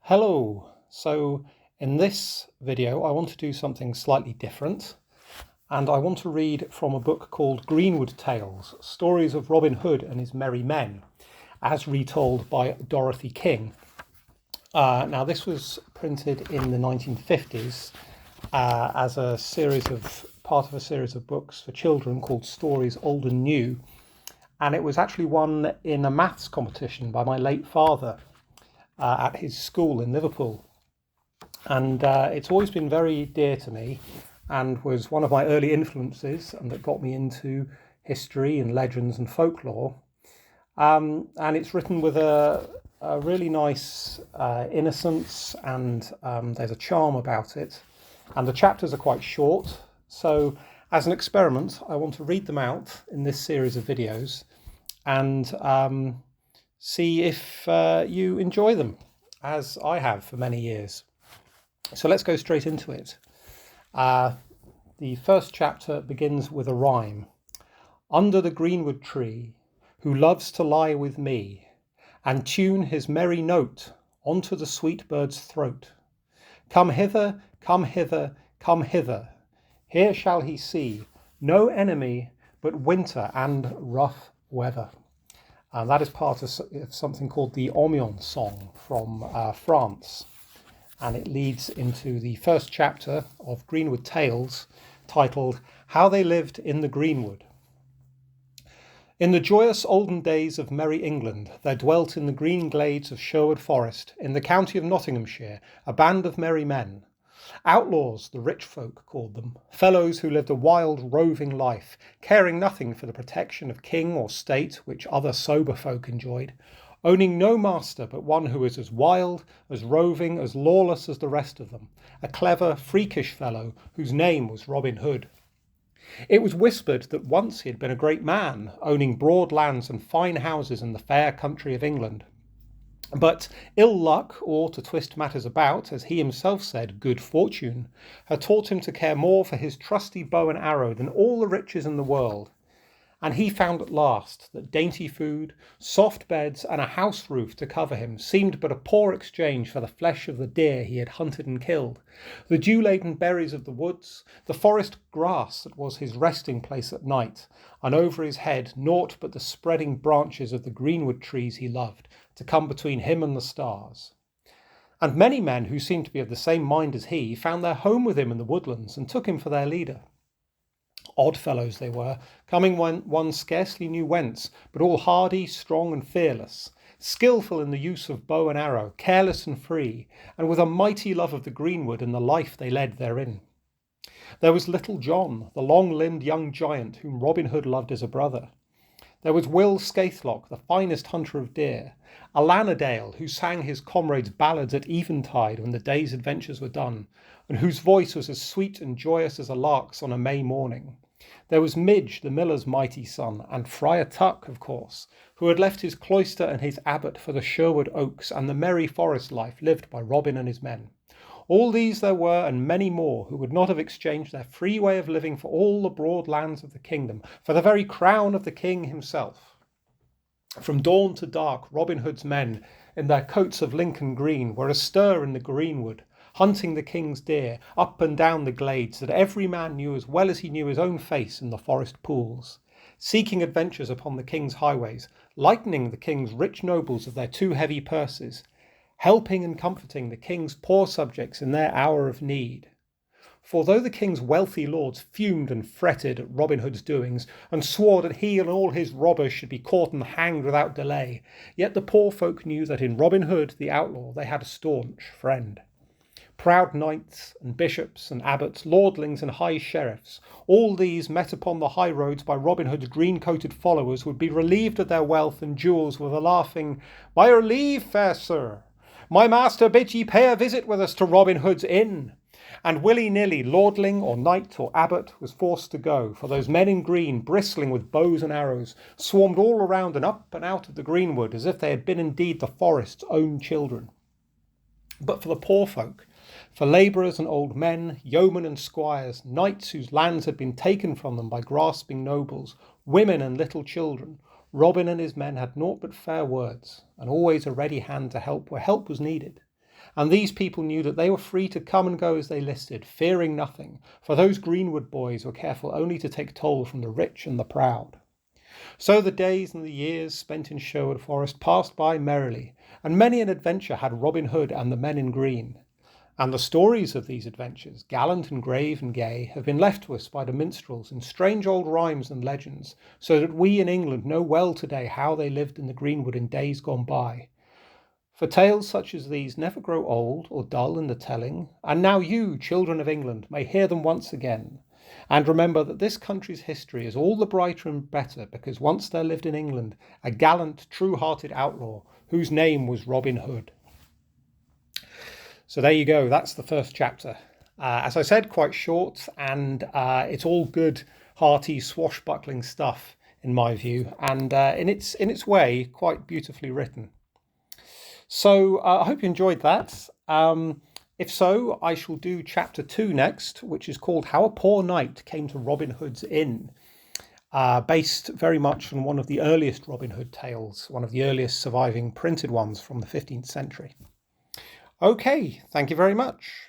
Hello. So in this video, I want to do something slightly different, and I want to read from a book called Greenwood Tales, Stories of Robin Hood and His Merry Men, as retold by Dorothy King. Now, this was printed in the 1950s as part of a series of books for children called Stories Old and New, and it was actually won in a maths competition by my late father at his school in Liverpool. And it's always been very dear to me and was one of my early influences, and that got me into history and legends and folklore. And it's written with a really nice innocence, and there's a charm about it. And the chapters are quite short. So as an experiment, I want to read them out in this series of videos and see if you enjoy them, as I have for many years. So let's go straight into it. The first chapter begins with a rhyme. Under the greenwood tree, who loves to lie with me, and tune his merry note onto the sweet bird's throat. Come hither, come hither, come hither. Here shall he see no enemy but winter and rough weather. And that is part of something called the Amiens song from France. And it leads into the first chapter of Greenwood Tales, titled How They Lived in the Greenwood. In the joyous olden days of merry England, there dwelt in the green glades of Sherwood Forest, in the county of Nottinghamshire, a band of merry men. Outlaws, the rich folk called them, fellows who lived a wild, roving life, caring nothing for the protection of king or state, which other sober folk enjoyed, owning no master but one who was as wild, as roving, as lawless as the rest of them, a clever, freakish fellow whose name was Robin Hood. It was whispered that once he had been a great man, owning broad lands and fine houses in the fair country of England. But ill luck, or to twist matters about, as he himself said, good fortune, had taught him to care more for his trusty bow and arrow than all the riches in the world. And he found at last that dainty food, soft beds, and a house roof to cover him seemed but a poor exchange for the flesh of the deer he had hunted and killed, the dew-laden berries of the woods, the forest grass that was his resting place at night, and over his head naught but the spreading branches of the greenwood trees he loved, to come between him and the stars. And many men who seemed to be of the same mind as he found their home with him in the woodlands and took him for their leader. Odd fellows they were, coming one scarcely knew whence, but all hardy, strong and fearless, skilful in the use of bow and arrow, careless and free, and with a mighty love of the greenwood and the life they led therein. There was Little John, the long-limbed young giant whom Robin Hood loved as a brother. There was Will Scathelock, the finest hunter of deer, a Lanadale who sang his comrades ballads at eventide when the day's adventures were done, and whose voice was as sweet and joyous as a lark's on a May morning. There was Midge, the miller's mighty son, and Friar Tuck, of course, who had left his cloister and his abbot for the Sherwood Oaks and the merry forest life lived by Robin and his men. All these there were, and many more, who would not have exchanged their free way of living for all the broad lands of the kingdom, for the very crown of the king himself. From dawn to dark, Robin Hood's men, in their coats of Lincoln green, were astir in the greenwood, hunting the king's deer, up and down the glades that every man knew as well as he knew his own face in the forest pools, seeking adventures upon the king's highways, lightening the king's rich nobles of their too heavy purses, helping and comforting the king's poor subjects in their hour of need. For though the king's wealthy lords fumed and fretted at Robin Hood's doings, and swore that he and all his robbers should be caught and hanged without delay, yet the poor folk knew that in Robin Hood, the outlaw, they had a staunch friend. Proud knights and bishops and abbots, lordlings and high sheriffs, all these met upon the high roads by Robin Hood's green-coated followers, would be relieved of their wealth and jewels with a laughing, "By your leave, fair sir, my master bids ye pay a visit with us to Robin Hood's inn." And willy-nilly, lordling or knight or abbot was forced to go, for those men in green, bristling with bows and arrows, swarmed all around and up and out of the greenwood as if they had been indeed the forest's own children. But for the poor folk, for labourers and old men, yeomen and squires, knights whose lands had been taken from them by grasping nobles, women and little children, Robin and his men had naught but fair words, and always a ready hand to help where help was needed. And these people knew that they were free to come and go as they listed, fearing nothing, for those Greenwood boys were careful only to take toll from the rich and the proud. So the days and the years spent in Sherwood Forest passed by merrily, and many an adventure had Robin Hood and the men in green. And the stories of these adventures, gallant and grave and gay, have been left to us by the minstrels in strange old rhymes and legends, so that we in England know well today how they lived in the greenwood in days gone by. For tales such as these never grow old or dull in the telling, and now you, children of England, may hear them once again. And remember that this country's history is all the brighter and better because once there lived in England a gallant, true-hearted outlaw whose name was Robin Hood. So there you go, that's the first chapter. As I said, quite short, and it's all good, hearty, swashbuckling stuff in my view, and in its way, quite beautifully written. So I hope you enjoyed that. If so, I shall do chapter 2 next, which is called How a Poor Knight Came to Robin Hood's Inn, based very much on one of the earliest Robin Hood tales, one of the earliest surviving printed ones from the 15th century. Okay, thank you very much.